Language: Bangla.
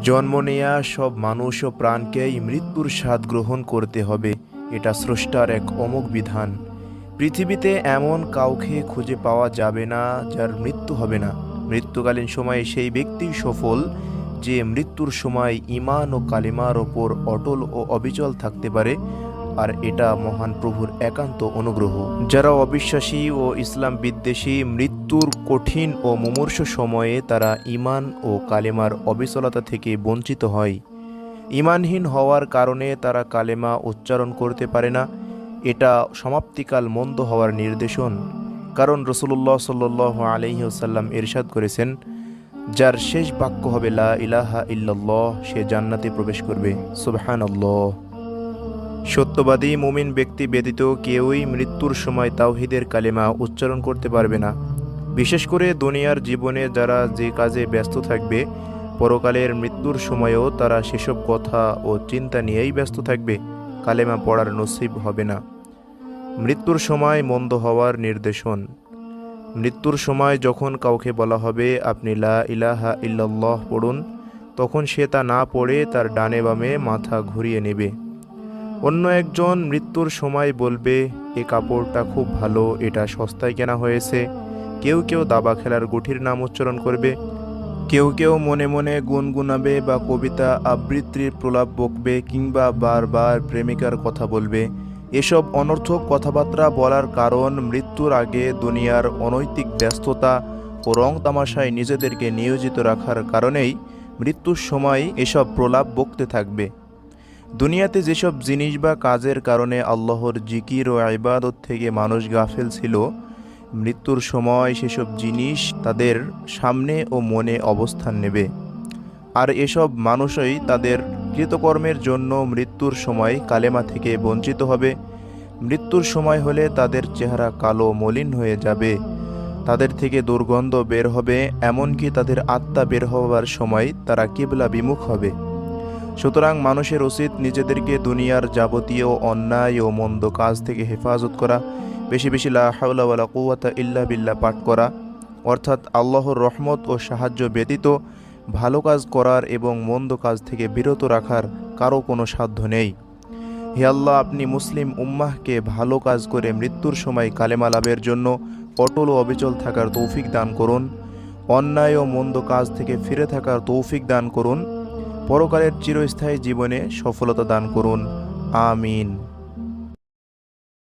জন্ম নেয়া সব মানুষ ও প্রাণকেই মৃত্যুর স্বাদ গ্রহণ করতে হবে, এটা স্রষ্টার এক অমোঘ বিধান। পৃথিবীতে এমন কাউকে খুঁজে পাওয়া যাবে না যার মৃত্যু হবে না। মৃত্যুকালীন সময়ে সেই ব্যক্তি সফল যে মৃত্যুর সময় ঈমান ও কালিমার ওপর অটল ও অবিচল থাকতে পারে, আর এটা মহান প্রভুর একান্ত অনুগ্রহ। যারা অবিশ্বাসী ও ইসলাম বিদ্বেষী, মৃত্যুর কঠিন ও মুমূর্ষ সময়ে তারা ঈমান ও কালেমার অবিচলতা থেকে বঞ্চিত হয়। ঈমানহীন হওয়ার কারণে তারা কালেমা উচ্চারণ করতে পারে না। এটা সমাপ্তিকাল মন্দ হওয়ার নির্দেশন। কারণ রাসূলুল্লাহ সাল্লাল্লাহু আলাইহি ওয়াসাল্লাম ইরশাদ করেছেন, যার শেষ বাক্য হবে লা ইলাহা ইল্লাল্লাহ, সে জান্নাতে প্রবেশ করবে। সুবহানাল্লাহ। সত্যবাদী মুমিন ব্যক্তি ব্যতীত কেউই মৃত্যুর সময় তাওহীদের কালেমা উচ্চারণ করতে পারবে না। বিশেষ করে দুনিয়ার জীবনে যারা যে কাজে ব্যস্ত থাকবে, পরকালের মৃত্যুর সময়েও তারা সেসব কথা ও চিন্তা নিয়েই ব্যস্ত থাকবে, কালেমা পড়ার নসিব হবে না। মৃত্যুর সময় মন্দ হওয়ার নির্দেশন। মৃত্যুর সময় যখন কাউকে বলা হবে আপনি লা ইলাহা ইল্লাল্লাহ পড়ুন, তখন সে তা না পড়ে তার ডানে বামে মাথা ঘুরিয়ে নেবে। অন্য একজন মৃত্যুর সময় বলবে, এ কাপড়টা খুব ভালো, এটা সস্তায় কেনা হয়েছে। কেউ কেউ দাবা খেলার গুঠির নাম উচ্চারণ করবে, কেউ কেউ মনে মনে গুনগুনাবে বা কবিতা আবৃত্তির প্রলাপ বকবে, কিংবা বারবার প্রেমিকার কথা বলবে। এসব অনর্থক কথাবার্তা বলার কারণ মৃত্যুর আগে দুনিয়ার অনৈতিক ব্যস্ততা ও রং তামাশায় নিজেদেরকে নিয়োজিত রাখার কারণেই মৃত্যুর সময় এসব প্রলাপ বকতে থাকবে। দুনিয়াতে যেসব জিনিস বা কাজের কারণে আল্লাহর জিকির ও ইবাদত থেকে মানুষ গাফেল ছিল, মৃত্যুর সময় সেসব জিনিস তাদের সামনে ও মনে অবস্থান নেবে। আর এসব মানুষই তাদের কৃতকর্মের জন্য মৃত্যুর সময় কালেমা থেকে বঞ্চিত হবে। মৃত্যুর সময় হলে তাদের চেহারা কালো মলিন হয়ে যাবে, তাদের থেকে দুর্গন্ধ বের হবে, এমনকি তাদের আত্মা বের হওয়ার সময় তারা কিবলা বিমুখ হবে। সুতরাং মানুষের উচিত নিজেদেরকে দুনিয়ার যাবতীয় অন্যায় ও মন্দ কাজ থেকে হেফাজত করা, বেশি বেশি লা হাওলা ওয়ালা কুওয়াতা ইল্লা বিল্লাহ পাঠ করা, অর্থাৎ আল্লাহর রহমত ও সাহায্য ব্যতীত ভালো কাজ করার এবং মন্দ কাজ থেকে বিরত রাখার কারো কোনো সাধ্য নেই। হে আল্লাহ, আপনি মুসলিম উম্মাহকে ভালো কাজ করে মৃত্যুর সময় কালেমা লাভের জন্য অটল ও অবিচল থাকার তৌফিক দান করুন। অন্যায় ও মন্দ কাজ থেকে ফিরে থাকার তৌফিক দান করুন। পরকালের চিরস্থায়ী জীবনে সফলতা দান করুন। আমিন।